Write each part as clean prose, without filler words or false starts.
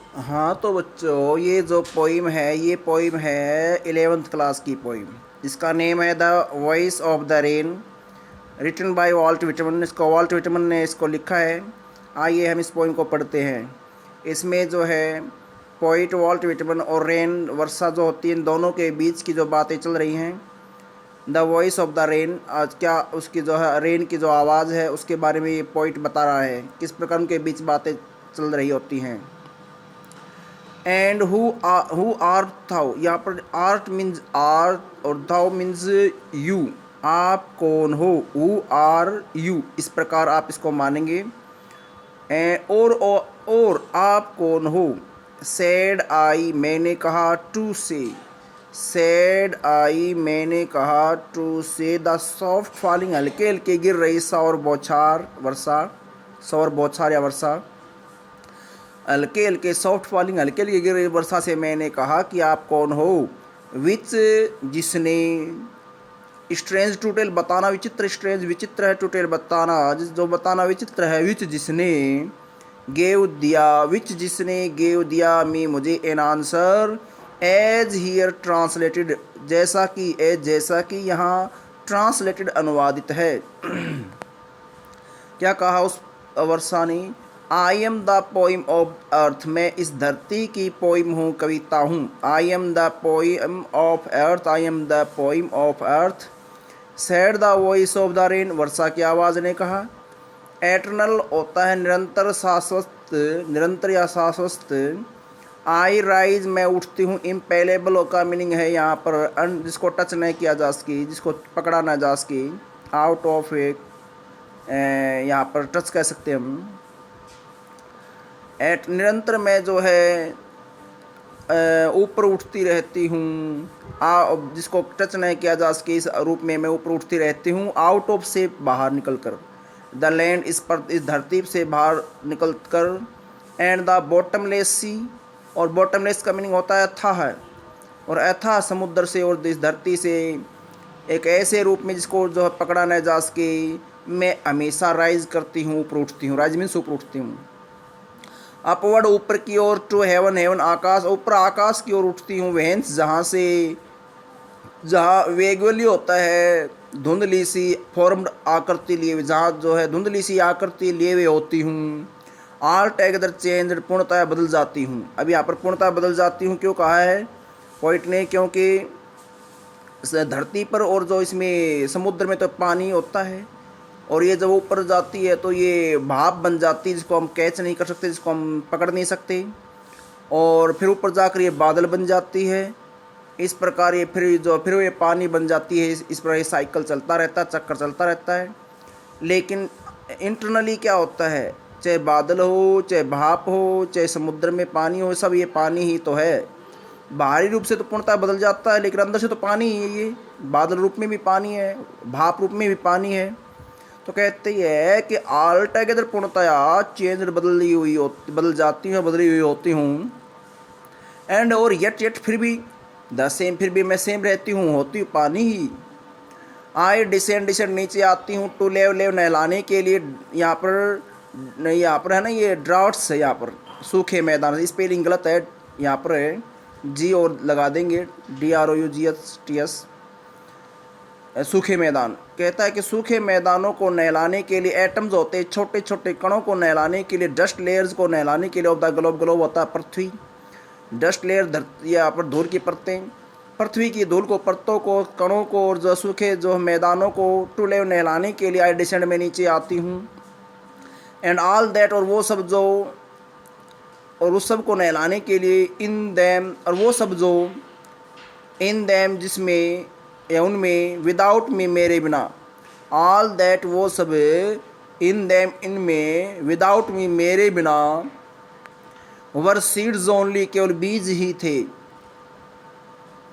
हाँ तो बच्चों, ये जो पोइम है ये पोइम है 11th क्लास की पोइम। इसका नेम है the voice of the rain, written by Walt Whitman. इसको वॉल्ट विटमन ने इसको लिखा है। आइए हम इस पोइम को पढ़ते हैं। इसमें जो है पोइट वॉल्ट विटमन और रेन, वर्षा जो होती है, इन दोनों के बीच की जो बातें चल रही हैं। The voice of the rain, आज क्या उसकी जो है रेन की जो आवाज़ है उसके बारे में ये पोइट बता रहा है, किस प्रकार उनके बीच बातें चल रही होती हैं। एंड हु आर थाउ, यहाँ पर आर्ट मीन्स आर्ट और थाउ मीन्स यू। आप कौन हो, हु आर यू, इस प्रकार आप इसको मानेंगे। और आप कौन हो। सैड आई, मैंने कहा, टू से। सैड आई, मैंने कहा, टू से द सॉफ्ट फॉलिंग, हल्के हल्के गिर रही सौर बौछार वर्षा। सौर बौछार या वर्षा, हल्के हल्के सॉफ्ट फॉलिंग, हल्के हल्के गिर रही वर्षा से मैंने कहा कि आप कौन हो। विच, जिसने। स्ट्रेंज टू टेल, बताना विचित्र, स्ट्रेंज विचित्र है, टू टेल बताना, जो बताना विचित्र है। विच, जिसने। गेव, दिया, विच, जिसने गेव दिया, मी, मुझे, an answer, as here translated, जैसा कि, एज जैसा कि यहाँ ट्रांसलेटेड अनुवादित है। क्या कहा उस वर्षा ने। I am the poem of earth, मैं इस धरती की पोइम हूँ, कविता हूँ। I am the poem of earth, I am the poem of earth. Said the voice of the rain, वर्षा की आवाज़ ने कहा। एटर्नल होता है निरंतर, शाश्वत, निरंतर या शाश्वत। आई राइज, मैं उठती हूँ। इम्पेलेबल का मीनिंग है यहाँ पर जिसको टच नहीं किया जा सके, जिसको पकड़ा ना जा सके। आउट ऑफ ए, यहाँ पर टच कह सकते हैं हम। एट, निरंतर मैं जो है ऊपर उठती रहती हूँ। जिसको टच नहीं किया जा सके, इस रूप में मैं ऊपर उठती रहती हूँ। आउट ऑफ से, बाहर निकल कर। द लैंड, इस धरती से बाहर निकल कर। एंड द बॉटमलेस सी, और बॉटमलेस का मीनिंग होता है अथाह है, और अथाह समुद्र से और इस धरती से एक ऐसे रूप में जिसको जो है पकड़ा न जा सके, मैं हमेशा राइज करती हूँ, ऊपर उठती हूँ। राइज मीन्स ऊपर उठती हूँ। अपवर्ड, ऊपर की ओर। टू हेवन, हेवन आकाश, ऊपर आकाश की ओर उठती हूँ। वेंस, जहाँ से, जहाँ वेगुअली होता है धुंधली सी, फॉर्म्ड आकृति लिए हुए, जहाँ जो है धुंधली सी आकृति लिए हुए होती हूँ। ऑल टैगदर चेंज, पूर्णतः बदल जाती हूँ। अब यहाँ पर पूर्णतः बदल जाती हूँ क्यों कहा है पोइट ने, क्योंकि धरती पर और जो इसमें समुद्र में तो पानी होता है, और ये जब ऊपर जाती है तो ये भाप बन जाती है, जिसको हम कैच नहीं कर सकते, जिसको हम पकड़ नहीं सकते, और फिर ऊपर जाकर ये बादल बन जाती है। इस प्रकार ये फिर ये पानी बन जाती है। इस प्रकार ये साइकिल चलता रहता है, चक्कर चलता रहता है। लेकिन इंटरनली क्या होता है, चाहे बादल हो, चाहे भाप हो, चाहे समुद्र में पानी हो, सब ये पानी ही तो है। बाहरी रूप से तो पूर्णतः बदल जाता है, लेकिन अंदर से तो पानी ही है। ये बादल रूप में भी पानी है, भाप रूप में भी पानी है। तो कहते हैं कि ऑल टुगेदर, पूर्णतया चेंज, बदल जाती हूँ, बदली हुई होती हूँ। एंड, और येट फिर भी, द सेम, फिर भी मैं सेम रहती हूँ, होती हूँ पानी ही। आई डिसेंड, डिसेंड नीचे आती हूँ। टू लेव, लेव नहलाने के लिए। यहाँ पर है ना, ये ड्राउट्स है, यहाँ पर सूखे मैदान। स्पेलिंग गलत है, यहाँ पर है जी और लगा देंगे, DROUGHTS, सूखे मैदान। कहता है कि सूखे मैदानों को नहलाने के लिए, एटम्स होते हैं छोटे छोटे कणों को नहलाने के लिए, डस्ट लेयर्स को नहलाने के लिए, ऑफ द ग्लोब, ग्लोब होता है पृथ्वी। डस्ट लेयर, धरती, यहाँ पर धूल की परतें, पृथ्वी की धूल को, परतों को, कणों को, और जो सूखे जो मैदानों को टू लेव नहलाने के लिए आई डिसेंड, में नीचे आती हूँ। एंड ऑल दैट, और वो सब जो, और उस सब को नहलाने के लिए। इन दैम, और वो सब जो, इन दैम जिसमें या उनमें। विदाउट मी, मेरे बिना। ऑल दैट, वो सब, इन दैम इनमें। विदाउट मी, मेरे बिना। वर सीड्स ओनली, केवल बीज ही थे।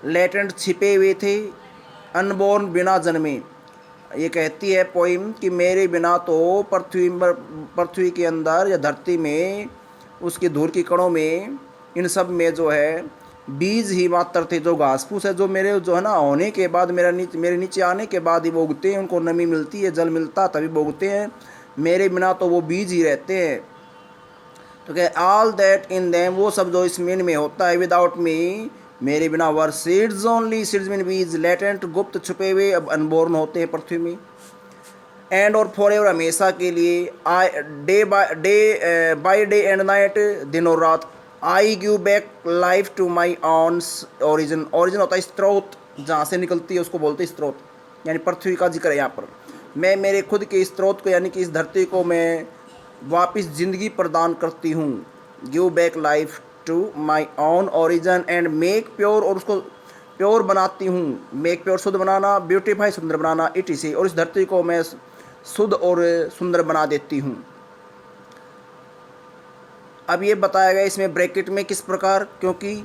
लेटेंट, छिपे हुए थे। अनबोर्न, बिना जन्मे। ये कहती है पोइम कि मेरे बिना तो पृथ्वी के अंदर या धरती में, उसकी धूल की कणों में, इन सब में जो है बीज ही मात्र थे। जो घास फूस है, जो मेरे जो है ना होने के बाद, मेरे नीचे आने के बाद ही वो उगते हैं, उनको नमी मिलती है, जल मिलता तभी वो उगते हैं। मेरे बिना तो वो बीज ही रहते हैं। तो क्या ऑल दैट इन देम, वो सब जो इस मीन में होता है, विदाउट मी, मेरे बिना, वर सीड्स ओनली, सीड्स मीन बीज, लेटेंट गुप्त छुपे हुए, अब अनबोर्न होते हैं पृथ्वी में, एंड और फॉर एवर हमेशा के लिए, I by day and night, दिन और रात, I give back life to my own origin, origin होता है स्रोत, जहाँ से निकलती है उसको बोलते हैं स्रोत, यानी पृथ्वी का जिक्र है यहाँ पर। मैं मेरे खुद के स्रोत को यानी कि इस धरती को मैं वापस ज़िंदगी प्रदान करती हूँ, give back life to my own origin and make pure, और उसको प्योर बनाती हूँ, मेक प्योर शुद्ध बनाना, ब्यूटीफाई सुंदर बनाना, इट इसे, और इस धरती को मैं शुद्ध और सुंदर बना देती हूँ। अब ये बताया गया इसमें ब्रैकेट में किस प्रकार, क्योंकि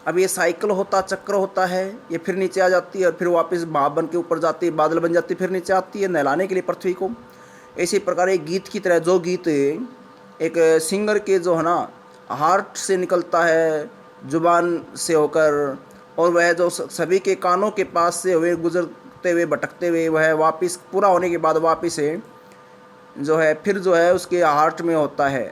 अब ये साइकिल होता, चक्र होता है, ये फिर नीचे आ जाती है और फिर वापस भाप बन के ऊपर जाती है, बादल बन जाती है, फिर नीचे आती है नहलाने के लिए पृथ्वी को। इसी प्रकार एक गीत की तरह, जो गीत एक सिंगर के जो है ना हार्ट से निकलता है, जुबान से होकर, और वह जो सभी के कानों के पास से हुए गुजरते हुए भटकते हुए, वह वापस पूरा होने के बाद वापस से जो है फिर जो है उसके हार्ट में होता है।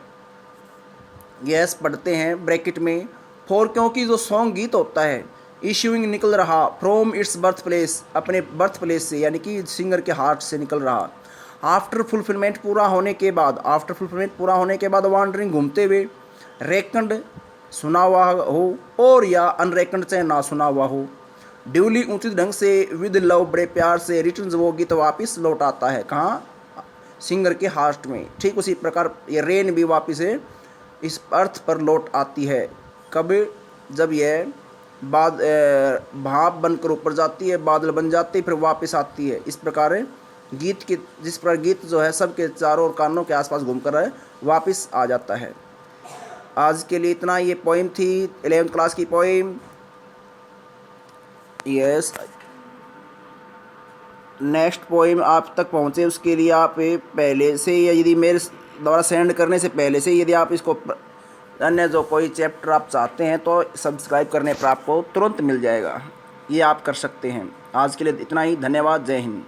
यस पढ़ते हैं ब्रैकेट में, फॉर, क्योंकि जो सॉन्ग गीत होता है, इशूइंग निकल रहा, फ्रॉम इट्स बर्थ प्लेस, अपने बर्थ प्लेस से, यानी कि सिंगर के हार्ट से निकल रहा, आफ्टर फुलफिलमेंट पूरा होने के बाद, आफ्टर फुलफिलमेंट पूरा होने के बाद, वांडरिंग घूमते हुए, रेकंड सुना हुआ हो, और या अनरेकंड चाहे ना सुना हुआ हो, ड्यूली उचित ढंग से, विद लव बड़े प्यार से, रिटर्न वो गीत वापस लौट आता है, कहाँ, सिंगर के हार्ट में। ठीक उसी प्रकार ये रेन भी वापस है इस अर्थ पर लौट आती है, कब, जब यह भाप बनकर ऊपर जाती है, बादल बन जाती है, फिर वापस आती है। इस प्रकार गीत के, जिस प्रकार गीत जो है सबके चारों ओर कानों के आसपास घूमकर वापस आ जाता है। आज के लिए इतना, ये पोइम थी 11th क्लास की पोइम। यस, नेक्स्ट पोइम आप तक पहुँचे उसके लिए आप पहले से, या यदि मेरे द्वारा सेंड करने से पहले से यदि आप इसको अन्य जो कोई चैप्टर आप चाहते हैं तो सब्सक्राइब करने पर आपको तुरंत मिल जाएगा, ये आप कर सकते हैं। आज के लिए इतना ही, धन्यवाद, जय हिंद।